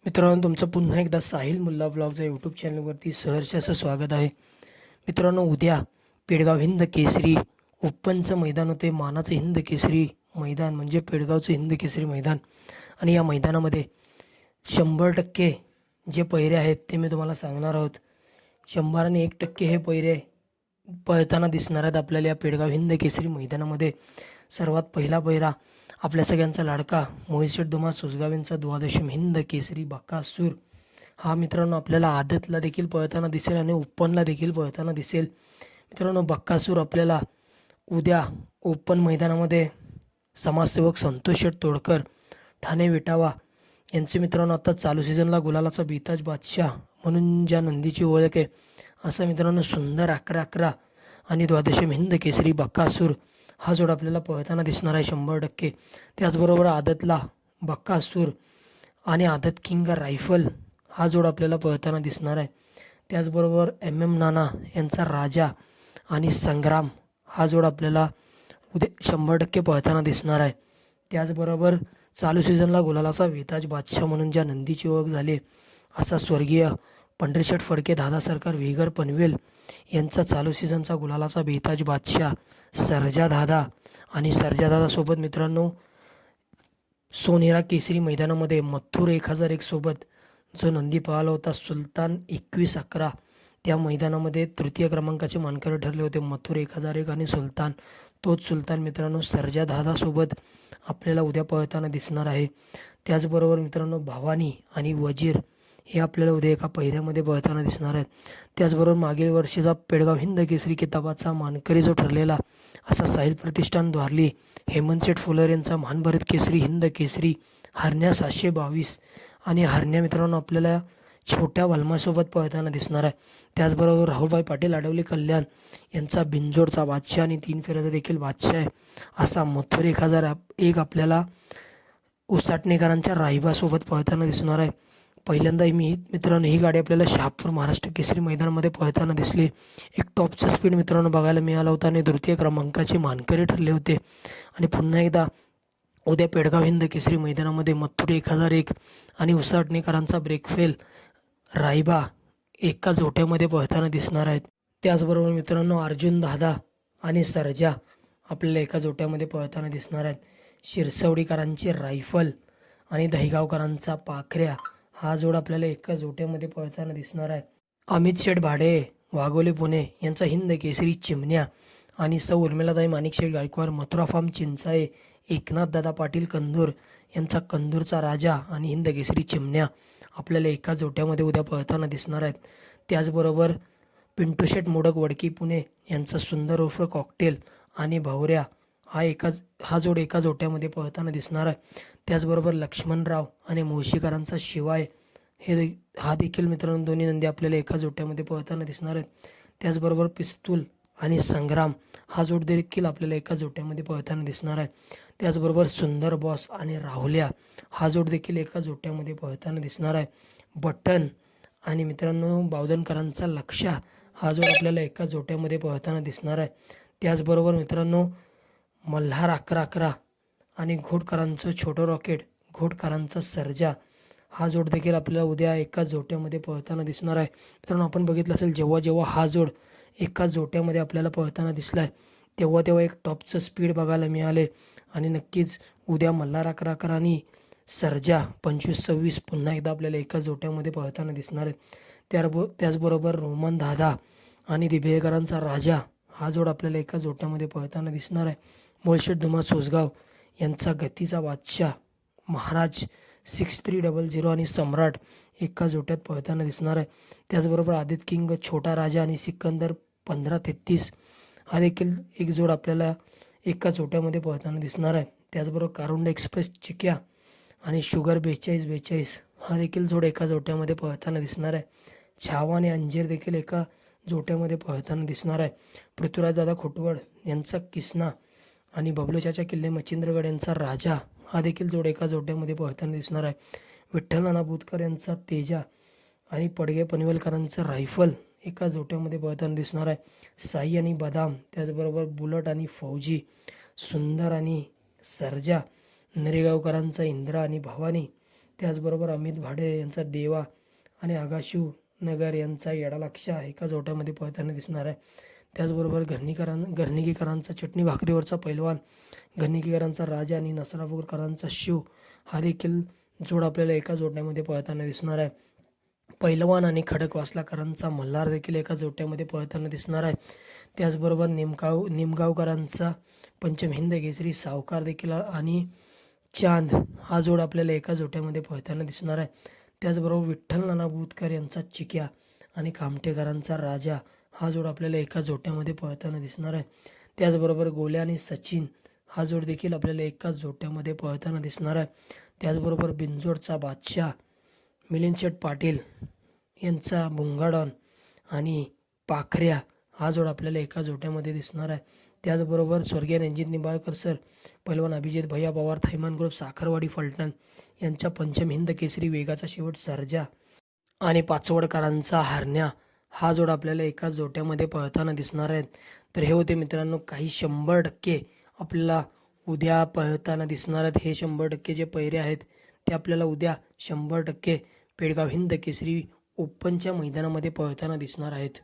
मित्रांनो, तुमचं पुन्हा एकदा साहिल मुल्ला ब्लॉगच्या यूट्यूब चॅनलवरती सहर्ष असं स्वागत आहे. मित्रांनो, उद्या पेडगाव हिंद केसरी ओपनचं मैदान होते. मानाचं हिंद केसरी मैदान म्हणजे पेडगावचं हिंद केसरी मैदान. आणि या मैदानामध्ये 100% जे पैरे आहेत ते मी तुम्हाला सांगणार आहोत. 100 आणि 1% हे पैरे पळताना दिसणार आहेत आपल्याला या पेडगाव हिंद केसरी मैदानामध्ये. सर्वात पहिला पैरा आपल्या सगळ्यांचा लाडका मोहित धुमा सुसगावेंचा द्वादशम हिंद केसरी बकासूर. हा मित्रांनो आपल्याला आदतला देखील पळताना दिसेल आणि ओपनला देखील पळताना दिसेल. मित्रांनो, बकासूर आपल्याला उद्या ओपन मैदानामध्ये समाजसेवक संतोष शेठ तोडकर ठाणे विटावा यांचे मित्रांनो आता चालू सीझनला गुलालाचा बेताज बादशाह म्हणून ज्या नंदीची ओळख आहे, असा मित्रांनो सुंदर 11-11 आणि द्वादशम हिंद केसरी बकासूर हा जोड आपल्याला पळताना दिसणार आहे 100%. त्याचबरोबर आदतला बकासूर आणि आदत किंग रायफल हा जोड आपल्याला पळताना दिसणार आहे. त्याचबरोबर MM नाना यांचा राजा आणि संग्राम हा जोड आपल्याला उद्या 100% पळताना दिसणार आहे. त्याचबरोबर चालू सीझनला गुलालाचा वेताज बादशाह म्हणून ज्या नंदीची ओळख झाली, असा स्वर्गीय पंढरीशेठ फडके दादा सरकार विगर पनवेल यांचा चालू सीझनचा गुलालाचा बेताज बादशाह सर्जा दादा आणि सर्जा दादासोबत मित्रांनो सोनेरा केसरी मैदानामध्ये मथुर 1001 सोबत जो नंदी पळाला होता सुलतान 21-11, त्या मैदानामध्ये तृतीय क्रमांकाचे मानकरी ठरले होते मथुर 1001 आणि सुलतान. तोच सुलतान मित्रांनो सर्जा दादासोबत आपल्याला उद्या पळताना दिसणार आहे. त्याचबरोबर मित्रांनो भवानी आणि वजीर हे आपल्याला उद्या एका पहिऱ्यामध्ये पळताना दिसणार आहेत. त्याचबरोबर मागील वर्षीचा पेडगाव हिंद केसरी किताबाचा मानकरी जो ठरलेला असा साहिल प्रतिष्ठान द्वारली हेमंत शेठ फुलर यांचा महानभारत केसरी हिंद केसरी हरण्या 722 आणि हरण्या मित्रांनो आपल्याला छोट्या वल्मासोबत पळताना दिसणार आहे. त्याचबरोबर राहुलभाई पाटील आडवली कल्याण यांचा बिंजोडचा बादशाह आणि 3 फेऱ्याचा देखील बादशाह आहे असा मथुर 1001 आपल्याला उसाटणेकरांच्या राहिबासोबत पळताना दिसणार आहे. पहिल्यांदा मित्रांनो ही गाडी आपल्याला शहापूर महाराष्ट्र केसरी मैदानामध्ये पळताना दिसली. एक टॉपचा स्पीड मित्रांनो बघायला मिळाला होता आणि तृतीय क्रमांकाचे मानकरी ठरले होते. आणि पुन्हा एकदा उद्या पेडगाव हिंद केसरी मैदानामध्ये मथुर 1001 आणि उसाटणेकरांचा ब्रेकफेल रायबा एका जोट्यामध्ये पळताना दिसणार आहेत. त्याचबरोबर मित्रांनो अर्जुन दादा आणि सर्जा आपल्याला एका जोट्यामध्ये पळताना दिसणार आहेत. शिरसवडीकरांची रायफल आणि दहीगावकरांचा पाखऱ्या हा जोड आपल्याला एका जोट्यामध्ये पळताना दिसणार आहे. अमित शेठ भाडे वाघोली पुणे यांचा हिंद केसरी चिमण्या आणि सौ उर्मिलाताई माणिकशेठ गायकवाड मथुरा फार्म चिंचाळे एकनाथ दादा पाटील कंदूर यांचा कंदूरचा राजा आणि हिंद केसरी चिमण्या आपल्याला एका जोट्यामध्ये उद्या पळताना दिसणार आहेत. त्याचबरोबर पिंटू शेठ मोडक वडकी पुणे यांचा सुंदर उर्फ कॉकटेल आणि भवऱ्या हा जोड एका जोट्यामध्ये पळताना दिसणार आहे. त्याचबरोबर लक्ष्मणराव आणि मुळशीकरांचा शिवाय हा देखील मित्रांनो दोन्ही नंदी आपल्याला एका जोट्यामध्ये पळताना दिसणार आहेत. त्याचबरोबर पिस्तूल आणि संग्राम हा जोड देखील आपल्याला एका जोट्यामध्ये पळताना दिसणार आहे. त्याचबरोबर सुंदर बॉस आणि राहुल्या हा जोड देखील एका जोट्यामध्ये पळताना दिसणार आहे. बटन आणि मित्रांनो बावधनकरांचा लक्षा हा जोड आपल्याला एका जोट्यामध्ये पळताना दिसणार आहे. त्याचबरोबर मित्रांनो मल्हार 11-11 आणि घोटकरांचं छोटं रॉकेट घोटकरांचा सर्जा हा जोड देखील आपल्याला उद्या एका जोट्यामध्ये पळताना दिसणार आहे. मित्रांनो आपण बघितलं असेल जेव्हा हा जोड एका जोट्यामध्ये आपल्याला पळताना दिसला आहे तेव्हा एक टॉपचं स्पीड बघायला मिळाले. आणि नक्कीच उद्या मल्हार 11-11 आणि सर्जा 25-26 पुन्हा एकदा आपल्याला एका जोट्यामध्ये पळताना दिसणार आहेत. त्याचबरोबर रोमन दादा आणि दिभेकरांचा राजा हा जोड आपल्याला एका जोट्यामध्ये पळताना दिसणार आहे. मोलशेठ धुमा सोसगाव यांचा गतीचा बादशाह महाराज 6300 आणि सम्राट एका जोट्यात पळताना दिसणार आहे. त्याचबरोबर आदित किंग छोटा राजा आणि सिकंदर 1533 हा देखील एक जोड आपल्याला एका जोट्यामध्ये पळताना दिसणार आहे. त्याचबरोबर कारुंड एक्सप्रेस चिक्या आणि शुगर 4242 हा देखील जोड एका जोट्यामध्ये पळताना दिसणार आहे. छावा आणि अंजीर देखील एका जोट्यामध्ये पळताना दिसणार आहे. पृथ्वीराज दादा खोटवड यांचा किसना आणि बबलूचाच्या किल्ले मच्छिंद्रगड यांचा राजा हा देखील जोड एका जोट्यामध्ये पळताना दिसणार आहे. विठ्ठल नाना बुतकर यांचा तेजा आणि पडगे पनवेलकरांचा रायफल एका जोट्यामध्ये पळताना दिसणार आहे. साई आणि बदाम त्याचबरोबर बुलट आणि फौजी सुंदर आणि सर्जा नरेगावकरांचा इंद्रा आणि भवानी त्याचबरोबर अमित भाडे यांचा देवा आणि आगाशू नगर यांचा येडा लक्षा एका जोट्यामध्ये पळताना दिसणार आहे. त्याचबरोबर घरणिकीकरांचा चटणी भाकरीवरचा पैलवान, घरणिकीकरांचा राजा आणि नसरापूरकरांचा शिव हा देखील जोड आपल्याला एका जोडण्यामध्ये पळताना दिसणार आहे. पैलवान आणि खडकवासलाकरांचा मल्हार देखील एका जोट्यामध्ये पळताना दिसणार आहे. त्याचबरोबर निमगावकरांचा पंचम हिंद केसरी सावकार देखील आणि चांद हा जोड आपल्याला एका जोट्यामध्ये पळताना दिसणार आहे. त्याचबरोबर विठ्ठल नाना बुतकर यांचा चिक्या आणि कामठेकरांचा राजा हा जोड आपल्याला एका जोट्यामध्ये पळताना दिसणार आहे. त्याचबरोबर गोल्या आणि सचिन हा जोड देखील आपल्याला एकाच जोट्यामध्ये पळताना दिसणार आहे. त्याचबरोबर बिंजोडचा बादशाह मिलिंद शेठ पाटील यांचा भुंगाडॉन आणि पाखऱ्या हा जोड आपल्याला एका जोट्यामध्ये दिसणार आहे. त्याचबरोबर स्वर्गीय रणजित निंबाळकर सर, पैलवान अभिजित भैया पवार, थैमान ग्रुप साखरवाडी फलटण यांच्या पंचम हिंद केसरी वेगाचा शेवट सर्जा आणि पाचवडकरांचा हरण्या हा जोड आपल्याला एकाच जोट्यामध्ये पळताना दिसणार आहेत. तर हे होते मित्रांनो काही 100% आपल्याला उद्या पळताना दिसणार आहेत. हे 100% जे पैरे आहेत ते आपल्याला उद्या 100% पेडगाव हिंद केसरी ओपनच्या मैदानामध्ये पळताना दिसणार आहेत.